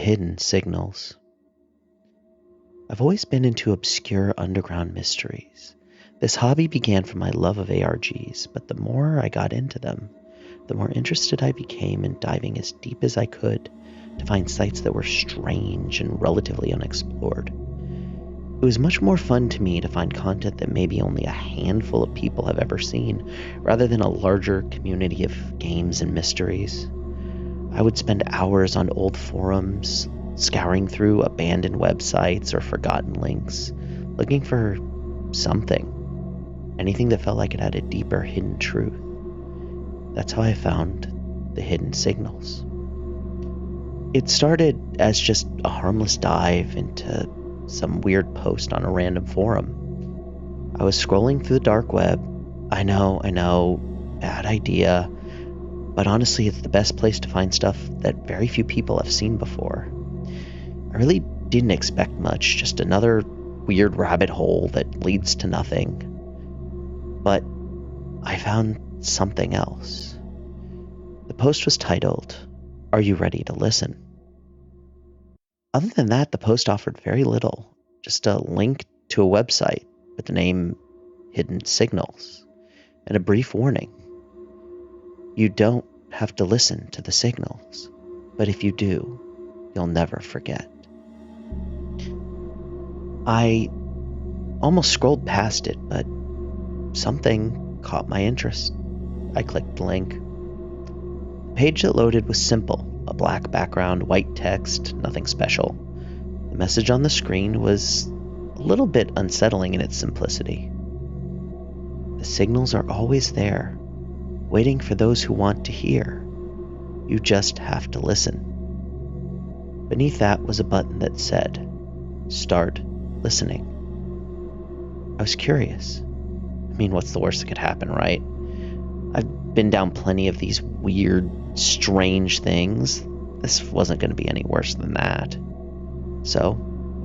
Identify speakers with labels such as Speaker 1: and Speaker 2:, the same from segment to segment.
Speaker 1: hidden signals. I've always been into obscure underground mysteries. This hobby began from my love of ARGs, but the more I got into them, the more interested I became in diving as deep as I could to find sites that were strange and relatively unexplored. It was much more fun to me to find content that maybe only a handful of people have ever seen, rather than a larger community of games and mysteries. I would spend hours on old forums, scouring through abandoned websites or forgotten links, looking for something, anything that felt like it had a deeper hidden truth. That's how I found the hidden signals. It started as just a harmless dive into some weird post on a random forum. I was scrolling through the dark web. I know, bad idea, but honestly it's the best place to find stuff that very few people have seen before. I really didn't expect much, just another weird rabbit hole that leads to nothing. But I found something else. The post was titled, "Are you ready to listen?" Other than that, the post offered very little, just a link to a website with the name Hidden Signals and a brief warning. You don't have to listen to the signals, but if you do, you'll never forget. I almost scrolled past it, but something caught my interest. I clicked the link. The page that loaded was simple, a black background, white text, nothing special. The message on the screen was a little bit unsettling in its simplicity. The signals are always there, waiting for those who want to hear. You just have to listen. Beneath that was a button that said, "Start listening." I was curious. I mean, what's the worst that could happen, right? I've been down plenty of these weird, strange things. This wasn't going to be any worse than that. So,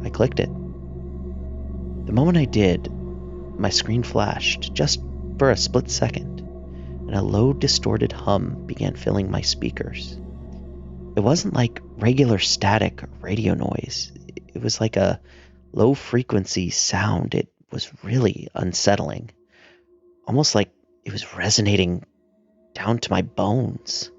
Speaker 1: I clicked it. The moment I did, my screen flashed, just for a split second, and a low, distorted hum began filling my speakers. It wasn't like regular static or radio noise. It was like a low-frequency sound. It was really unsettling. Almost like it was resonating down to my bones.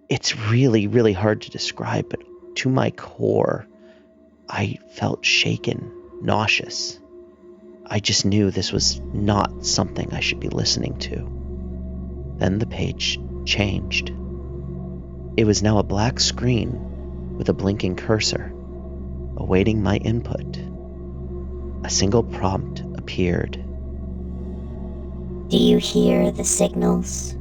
Speaker 1: It's really, really hard to describe, but to my core, I felt shaken, nauseous. I just knew this was not something I should be listening to. Then the page changed. It was now a black screen with a blinking cursor, awaiting my input. A single prompt appeared.
Speaker 2: Do you hear the signals?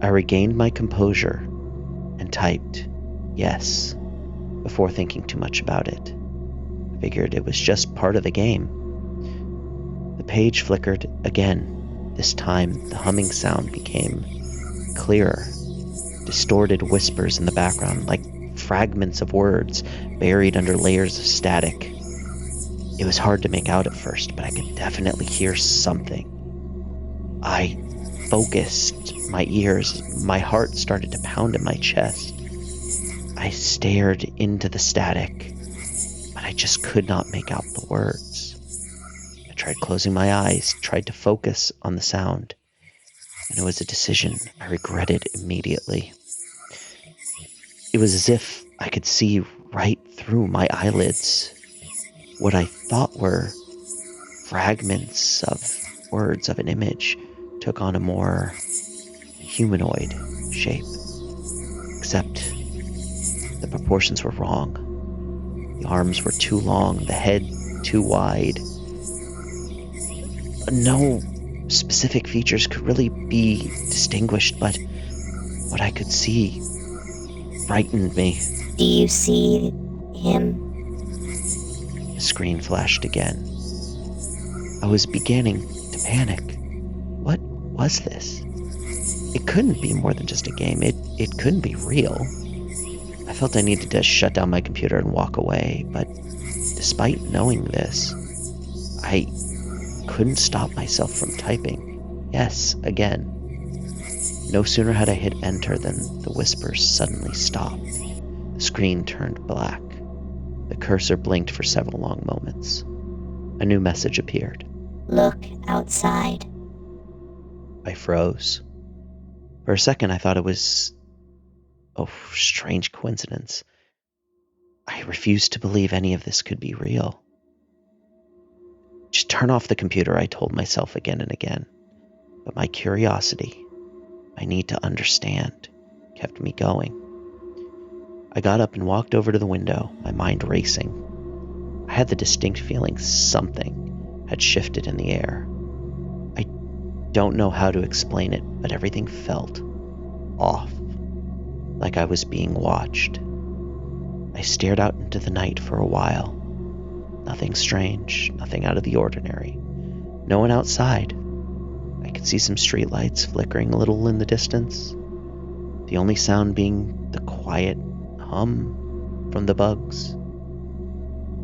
Speaker 1: I regained my composure and typed yes before thinking too much about it. I figured it was just part of the game. The page flickered again. This time, the humming sound became clearer, distorted whispers in the background, like fragments of words buried under layers of static. It was hard to make out at first, but I could definitely hear something. I focused my ears. My heart started to pound in my chest. I stared into the static, but I just could not make out the words. I tried closing my eyes, tried to focus on the sound, and it was a decision I regretted immediately. It was as if I could see right through my eyelids. What I thought were fragments of words of an image took on a more humanoid shape. Except the proportions were wrong. The arms were too long, the head too wide. No specific features could really be distinguished, but what I could see frightened me.
Speaker 2: Do you see him?
Speaker 1: The screen flashed again. I was beginning to panic. What was this? It couldn't be more than just a game. It couldn't be real. I felt I needed to shut down my computer and walk away, but despite knowing this, I couldn't stop myself from typing yes again. No sooner had I hit enter than the whispers suddenly stopped. The screen turned black. The cursor blinked for several long moments. A new message appeared.
Speaker 2: Look outside.
Speaker 1: I froze. For a second, I thought it was a strange coincidence. I refused to believe any of this could be real. Just turn off the computer, I told myself again and again. But my curiosity, my need to understand, kept me going. I got up and walked over to the window, my mind racing. I had the distinct feeling something had shifted in the air. I don't know how to explain it, but everything felt off, like I was being watched. I stared out into the night for a while. Nothing strange, nothing out of the ordinary. No one outside. I could see some streetlights flickering a little in the distance. The only sound being the quiet hum from the bugs.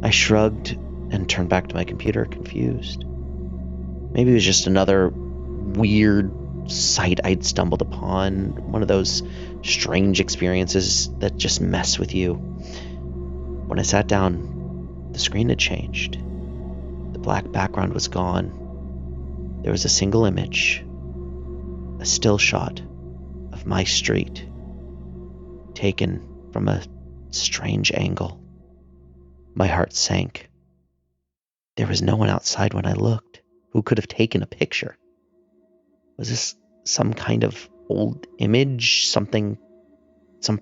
Speaker 1: I shrugged and turned back to my computer, confused. Maybe it was just another weird sight I'd stumbled upon, one of those strange experiences that just mess with you. When I sat down, the screen had changed. The black background was gone. There was a single image, a still shot of my street, taken from a strange angle. My heart sank. There was no one outside when I looked. Who could have taken a picture? Was this some kind of old image? Some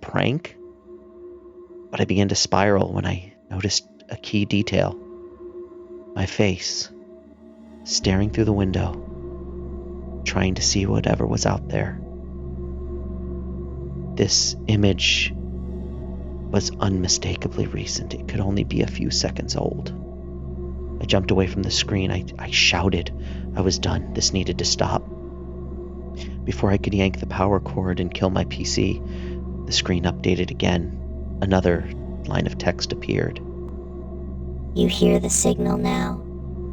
Speaker 1: prank? But I began to spiral when I noticed a key detail. My face, staring through the window, trying to see whatever was out there. This image was unmistakably recent. It could only be a few seconds old. I jumped away from the screen. I shouted. I was done. This needed to stop. Before I could yank the power cord and kill my PC, the screen updated again. Another line of text appeared.
Speaker 2: You hear the signal now.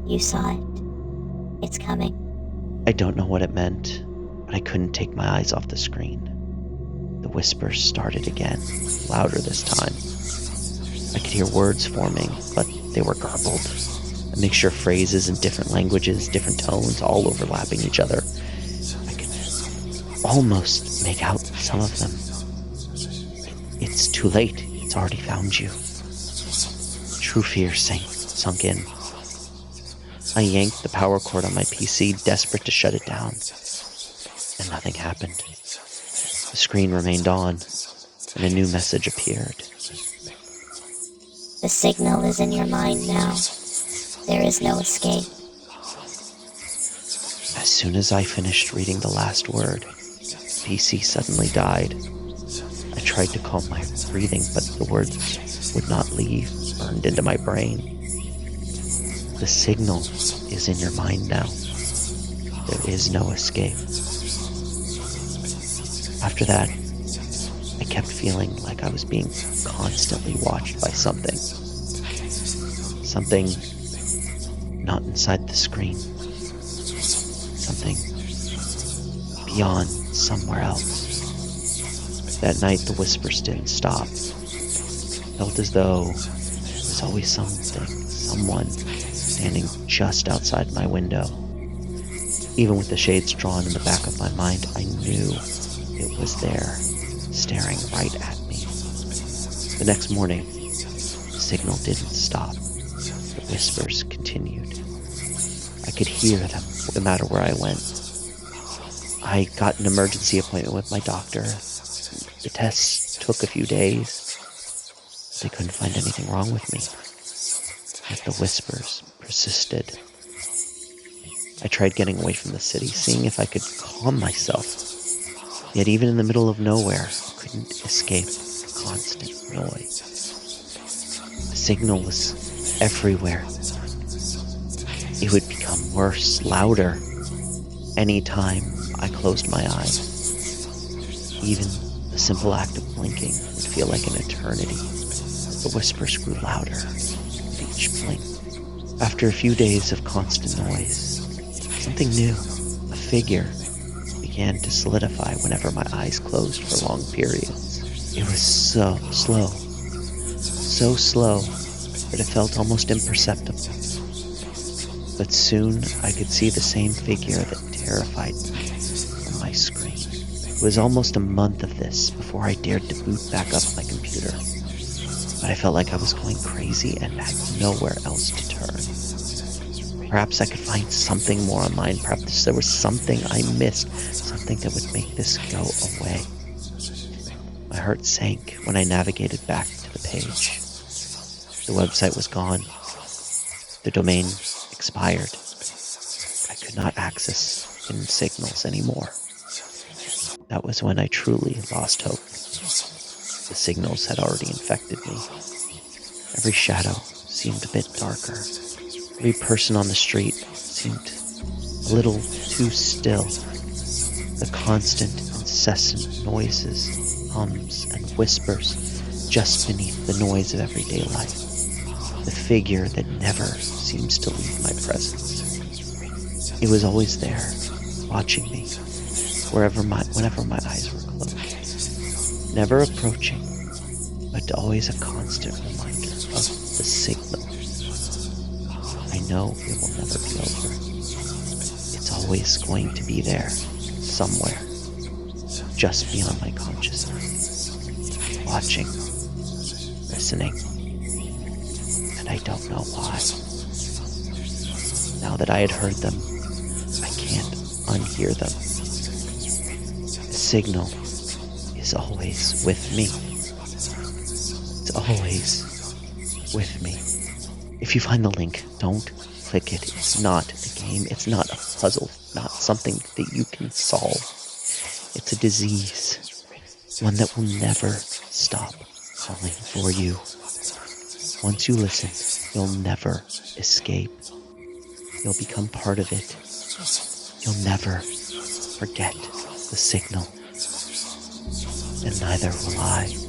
Speaker 2: You saw it. It's coming.
Speaker 1: I don't know what it meant, but I couldn't take my eyes off the screen. The whispers started again, louder this time. I could hear words forming, but they were garbled. A mixture of phrases in different languages, different tones, all overlapping each other. I could almost make out some of them. It's too late. It's already found you. True fear sunk in. I yanked the power cord on my PC, desperate to shut it down. And nothing happened. The screen remained on, and a new message appeared.
Speaker 2: The signal is in your mind now. There is no escape.
Speaker 1: As soon as I finished reading the last word, PC suddenly died. I tried to calm my breathing, but the words would not leave, burned into my brain. The signal is in your mind now. There is no escape. After that, I kept feeling like I was being constantly watched by something. Something not inside the screen. Something beyond, somewhere else. That night, the whispers didn't stop. It felt as though there was always something, someone standing just outside my window. Even with the shades drawn in the back of my mind, I knew it was there, staring right at me. The next morning, the signal didn't stop. The whispers continued. I could hear them no matter where I went. I got an emergency appointment with my doctor. The tests took a few days. They couldn't find anything wrong with me. Yet the whispers persisted. I tried getting away from the city, seeing if I could calm myself. Yet even in the middle of nowhere, I couldn't escape the constant noise. The signal was everywhere. It would become worse, louder, any time I closed my eyes. Even the simple act of blinking would feel like an eternity. The whispers grew louder with each blink. After a few days of constant noise, something new, a figure, began to solidify whenever my eyes closed for long periods. It was so slow, so slow that it felt almost imperceptible. But soon I could see the same figure that terrified me on my screen. It was almost a month of this before I dared to boot back up my computer. But I felt like I was going crazy and had nowhere else to turn. Perhaps I could find something more online. Perhaps there was something I missed, something that would make this go away. My heart sank when I navigated back to the page. The website was gone. The domain expired. I could not access hidden signals anymore. That was when I truly lost hope. The signals had already infected me. Every shadow seemed a bit darker. Every person on the street seemed a little too still. The constant, incessant noises, hums, and whispers just beneath the noise of everyday life. The figure that never seems to leave my presence. It was always there, watching me, whenever my eyes were closed. Never approaching, but always a constant reminder of the signal. I know it will never be over. It's always going to be there, somewhere, just beyond my consciousness. Watching, listening, and I don't know why. Now that I had heard them, I can't unhear them. The signal is always with me. It's always with me. If you find the link, don't click it. It's not the game. It's not a puzzle. Not something that you can solve. It's a disease. One that will never stop calling for you. Once you listen, you'll never escape. You'll become part of it. You'll never forget the signal. And neither will I.